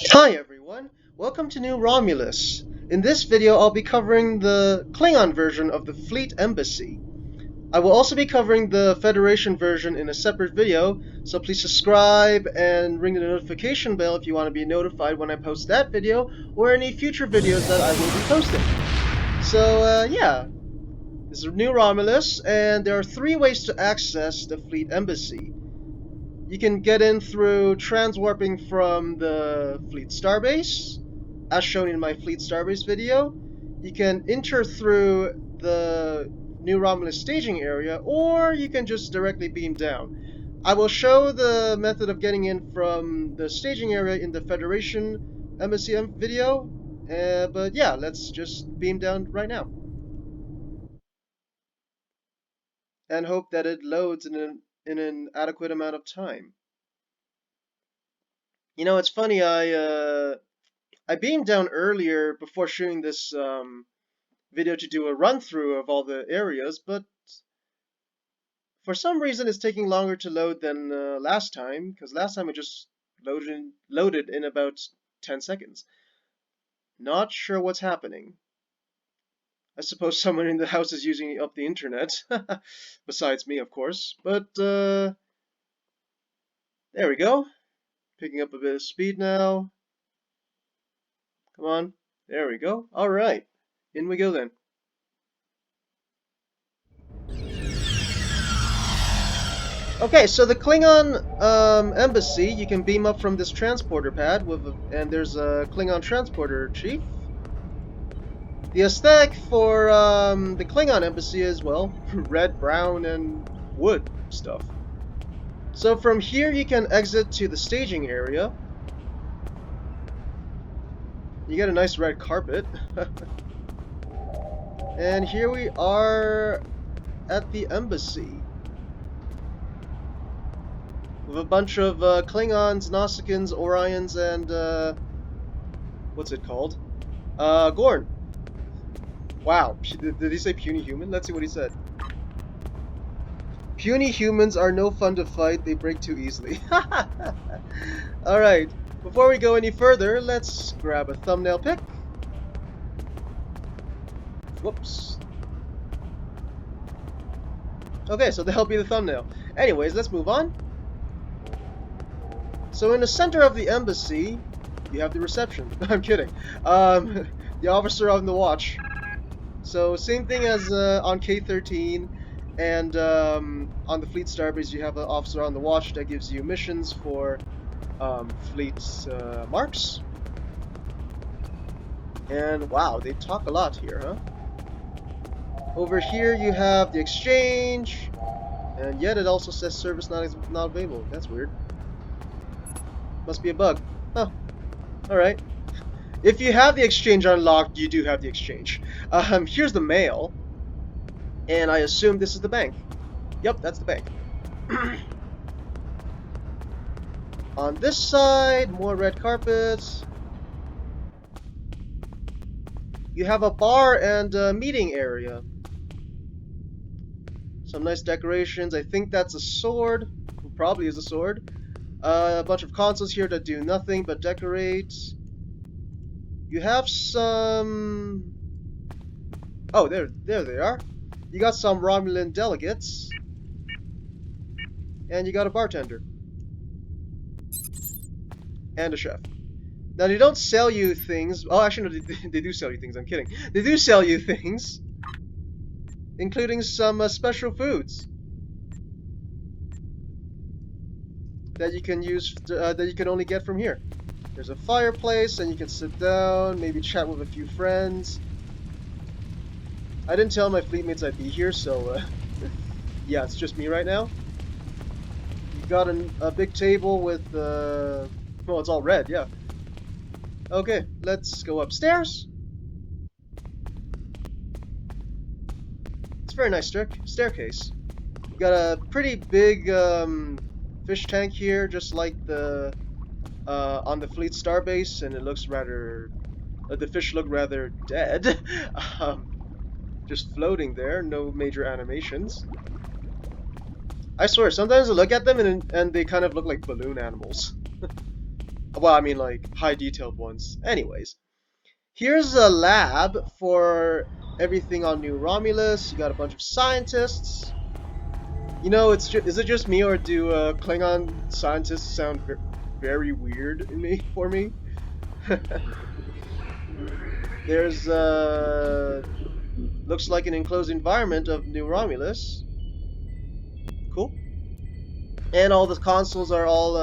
Hi everyone, welcome to New Romulus. In this video I'll be covering the Klingon version of the Fleet Embassy. I will also be covering the Federation version in a separate video, so please subscribe and ring the notification bell if you want to be notified when I post that video or any future videos that I will be posting. So yeah, this is New Romulus and there are 3 ways to access the Fleet Embassy. You can get in through transwarping from the Fleet Starbase, as shown in my Fleet Starbase video. You can enter through the New Romulus staging area, or you can just directly beam down. I will show the method of getting in from the staging area in the Federation Embassy video, but yeah, let's just beam down right now. And hope that it loads in an adequate amount of time. You know, it's funny, I beamed down earlier before shooting this video to do a run-through of all the areas, but for some reason it's taking longer to load than last time, because last time it just loaded in about 10 seconds. Not sure what's happening. I suppose someone in the house is using up the internet, besides me, of course, but there we go. Picking up a bit of speed now. Come on. There we go. Alright. In we go then. Okay, so the Klingon embassy, you can beam up from this transporter pad, and there's a Klingon transporter chief. The aesthetic for the Klingon embassy is, well, red, brown, and wood stuff. So from here you can exit to the staging area. You get a nice red carpet. And here we are at the embassy. With a bunch of Klingons, Nausicaans, Orions, and what's it called? Gorn. Wow, did he say puny human? Let's see what he said. Puny humans are no fun to fight, they break too easily. Alright, before we go any further, let's grab a thumbnail pic. Whoops. Okay, so that'll be the thumbnail. Anyways, let's move on. So in the center of the embassy, you have the reception. I'm kidding. The officer on the watch. So same thing as on K-13, and on the Fleet Starbase you have an officer on the watch that gives you missions for fleet's marks. And wow, they talk a lot here, huh? Over here you have the exchange, and yet it also says service not available. That's weird. Must be a bug. Huh. Alright. If you have the exchange unlocked, you do have the exchange. Here's the mail. And I assume this is the bank. Yep, that's the bank. On this side, more red carpets. You have a bar and a meeting area. Some nice decorations. I think that's a sword. It probably is a sword. A bunch of consoles here that do nothing but decorate. You have some... Oh, there they are. You got some Romulan delegates. And you got a bartender. And a chef. Now, they don't sell you things... Oh, actually, no, they do sell you things. I'm kidding. They do sell you things. Including some special foods. That you can use, that you can only get from here. There's a fireplace, and you can sit down, maybe chat with a few friends. I didn't tell my fleetmates I'd be here, so yeah, it's just me right now. You got a big table with, well, it's all red, yeah. Okay, let's go upstairs. It's a very nice staircase. You got a pretty big fish tank here, just like the on the Fleet Starbase, and it looks rather... the fish look rather dead. Just floating there, no major animations. I swear, sometimes I look at them and they kind of look like balloon animals. Well, I mean, like, high detailed ones. Anyways, here's a lab for everything on New Romulus. You got a bunch of scientists. You know, is it just me, or do Klingon scientists sound very weird for me? There's looks like an enclosed environment of New Romulus. Cool. And all the consoles are all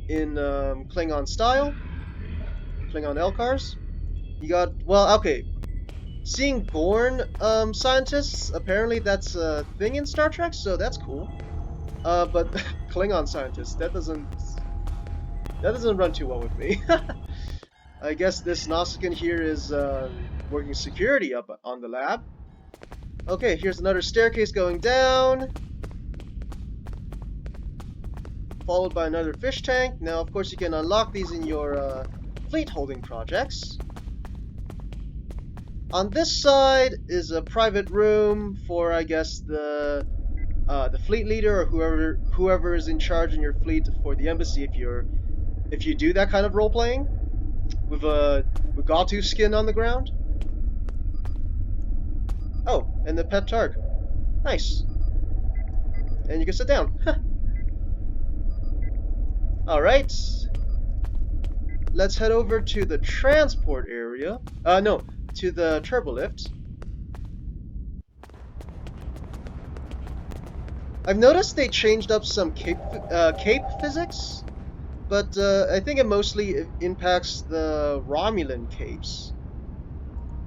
in Klingon style, Klingon Elcars. You got, well, okay. Seeing Gorn scientists, apparently that's a thing in Star Trek, so that's cool. But Klingon scientists, that doesn't run too well with me. I guess this Nausicaan here is working security up on the lab. Okay, here's another staircase going down, followed by another fish tank. Now, of course, you can unlock these in your fleet holding projects. On this side is a private room for, I guess, the fleet leader, or whoever is in charge in your fleet for the embassy. If you do that kind of role playing with a Gatu skin on the ground. Oh, and the pet targ. Nice. And you can sit down. All right. Let's head over to the transport area. No, to the turbolift. I've noticed they changed up some cape physics, but I think it mostly impacts the Romulan capes.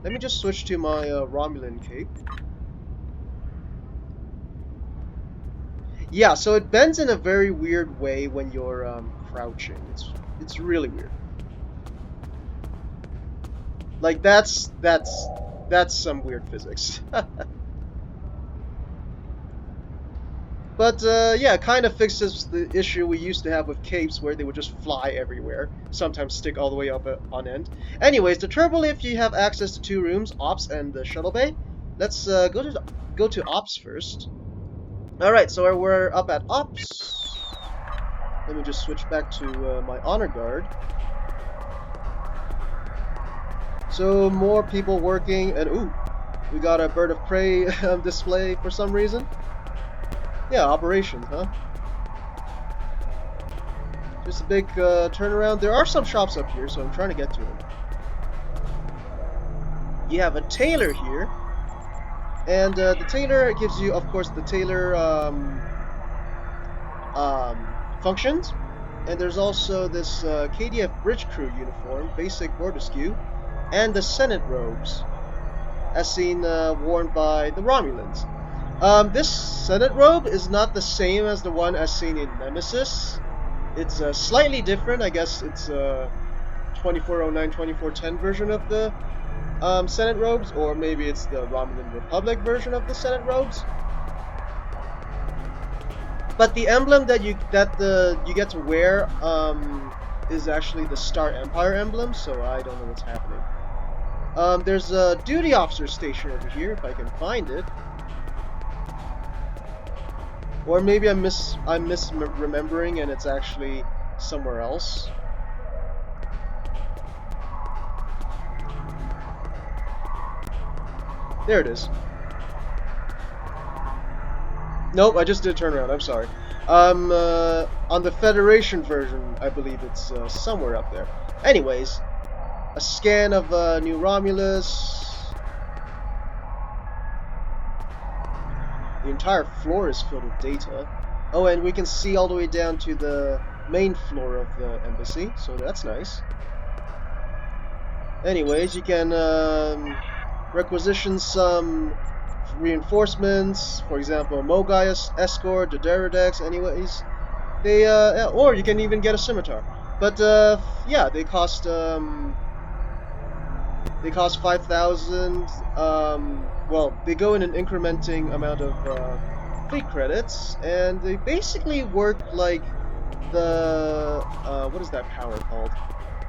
Let me just switch to my Romulan cape. Yeah, so it bends in a very weird way when you're crouching. It's really weird. Like that's some weird physics. But yeah, it kind of fixes the issue we used to have with capes, where they would just fly everywhere, sometimes stick all the way up on end. Anyways, the turbolift, you have access to 2 rooms, Ops and the shuttle bay. Let's go to Ops first. All right, so we're up at Ops. Let me just switch back to my honor guard. So more people working, and ooh, we got a bird of prey display for some reason. Yeah, operations, huh? Just a big turnaround. There are some shops up here, so I'm trying to get to them. You have a tailor here, and the tailor gives you, of course, the tailor functions. And there's also this KDF bridge crew uniform, basic Bordesque, and the Senate robes, as seen worn by the Romulans. This Senate robe is not the same as the one as seen in Nemesis. It's slightly different. I guess it's a 2409, 2410 version of the Senate robes, or maybe it's the Romulan Republic version of the Senate robes. But the emblem that you get to wear is actually the Star Empire emblem, so I don't know what's happening. There's a duty officer station over here, if I can find it. Or maybe I'm misremembering and it's actually somewhere else. There it is. Nope, I just did turn around, I'm sorry. On the Federation version, I believe it's somewhere up there. Anyways, a scan of New Romulus. The entire floor is filled with data. Oh, and we can see all the way down to the main floor of the embassy, so that's nice. Anyways, you can requisition some reinforcements, for example, Mogai escort, the Deridex. Anyways, they or you can even get a scimitar. But yeah, they cost 5,000. Well, they go in an incrementing amount of fleet credits, and they basically work like the what is that power called?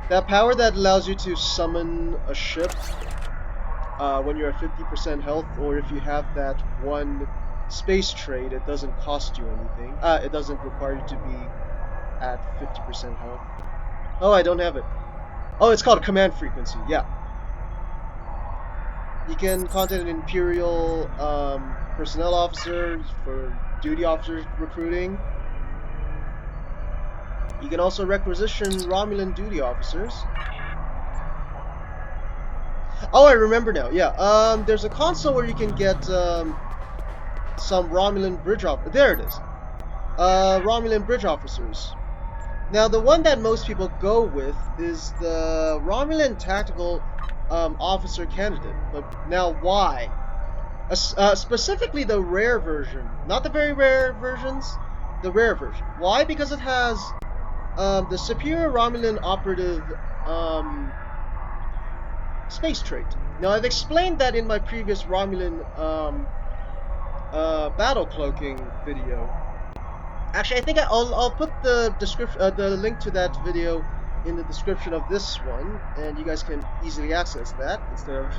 That power that allows you to summon a ship when you're at 50% health, or if you have that one space trade, it doesn't cost you anything. It doesn't require you to be at 50% health. Oh, I don't have it. Oh, it's called a command frequency. Yeah. You can contact an Imperial personnel officer for duty officer recruiting. You can also requisition Romulan duty officers. Oh, I remember now. Yeah. There's a console where you can get some Romulan bridge officers. There it is. Romulan bridge officers. Now, the one that most people go with is the Romulan tactical officer candidate. But now, why? Specifically the rare version, not the very rare versions, the rare version. Why? Because it has the superior Romulan operative space trait. Now, I've explained that in my previous Romulan battle cloaking video. Actually, I think I'll put the description, the link to that video in the description of this one, and you guys can easily access that instead of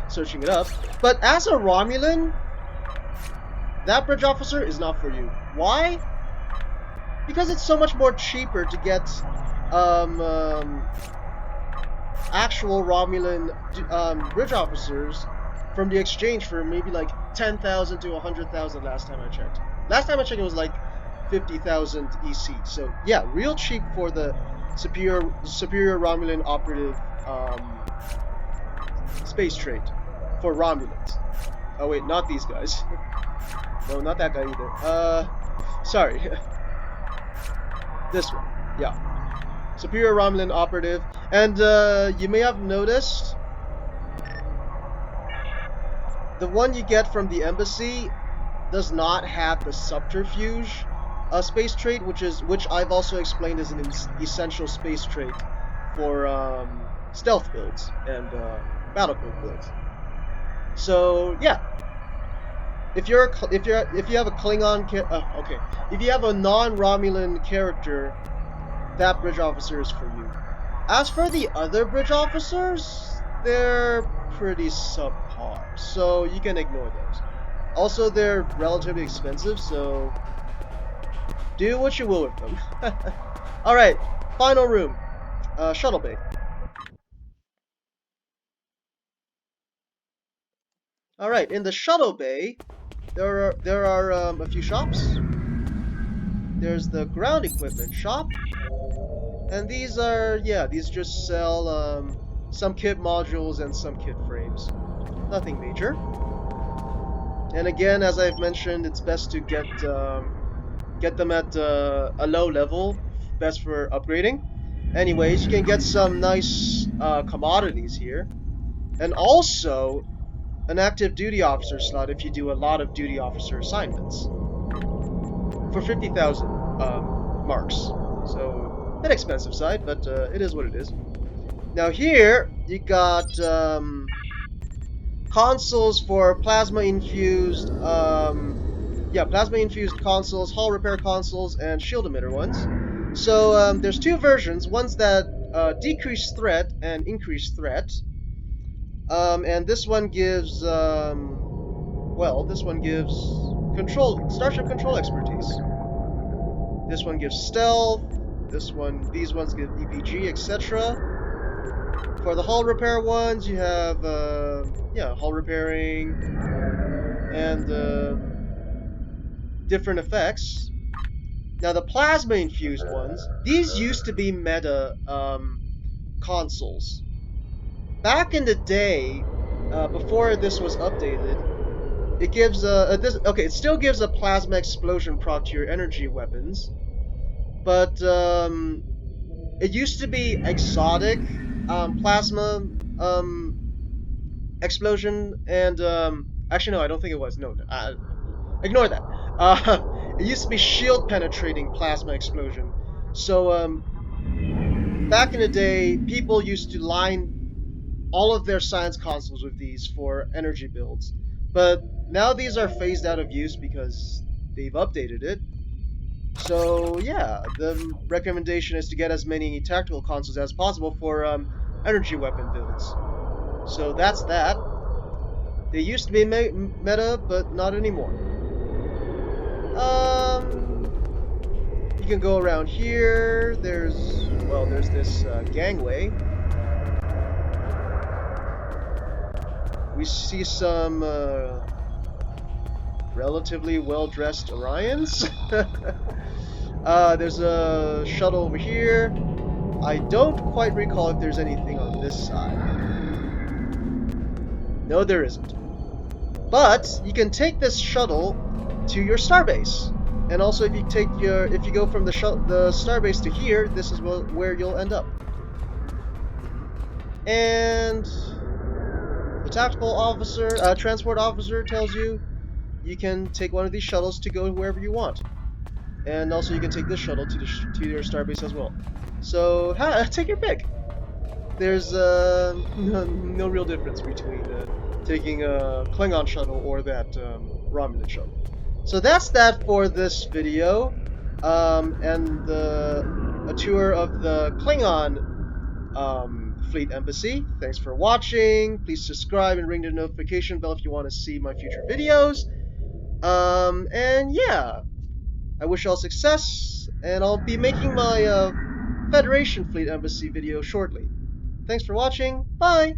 searching it up. But as a Romulan, that bridge officer is not for you. Why? Because it's so much more cheaper to get actual Romulan bridge officers from the exchange for maybe like 10,000 to 100,000 last time I checked. Last time I checked it was like 50,000 EC. So yeah, real cheap for the superior Romulan operative space trait for Romulans. Oh wait, not these guys. No, not that guy either. Sorry. This one. Yeah. Superior Romulan operative. And you may have noticed the one you get from the embassy does not have the subterfuge space trait, which I've also explained is an essential space trait for stealth builds and battlecode builds. So yeah, if you have a Klingon if you have a non-Romulan character, that bridge officer is for you. As for the other bridge officers, they're pretty subpar, so you can ignore those. Also, they're relatively expensive, so do what you will with them. Alright, final room. Shuttle bay. Alright, in the shuttle bay, there are a few shops. There's the ground equipment shop. And these just sell some kit modules and some kit frames. Nothing major. And again, as I've mentioned, it's best to get them at a low level, best for upgrading. Anyways, you can get some nice commodities here, and also an active duty officer slot if you do a lot of duty officer assignments for 50,000 marks. So, a bit expensive side, but it is what it is. Now here you got consoles for plasma-infused consoles, hull repair consoles, and shield emitter ones. So there's two versions, ones that decrease threat and increase threat. And this one gives, starship control expertise. This one gives stealth. These ones give EPG, etc. For the hull repair ones, you have, hull repairing and different effects. Now the plasma-infused ones, these used to be meta consoles. Back in the day, before this was updated, it gives it still gives a plasma explosion proc to your energy weapons, but it used to be exotic plasma explosion, and actually no, I don't think it was. No, ignore that. It used to be shield penetrating plasma explosion. So back in the day, people used to line all of their science consoles with these for energy builds, but now these are phased out of use because they've updated it. So yeah, the recommendation is to get as many tactical consoles as possible for energy weapon builds. So that's that. They used to be meta, but not anymore. you can go around here. There's this gangway. We see some relatively well-dressed Orions. There's a shuttle over here. I don't quite recall if there's anything on this side. No, there isn't. But you can take this shuttle to your starbase. And also, if you go from the starbase to here, this is where you'll end up. And the tactical officer, transport officer, tells you can take one of these shuttles to go wherever you want. And also, you can take this shuttle to your starbase as well. So, take your pick. There's no real difference between taking a Klingon shuttle or that Romulan shuttle. So that's that for this video, and a tour of the Klingon Fleet Embassy. Thanks for watching. Please subscribe and ring the notification bell if you want to see my future videos. And yeah, I wish you all success, and I'll be making my Federation Fleet Embassy video shortly. Thanks for watching. Bye!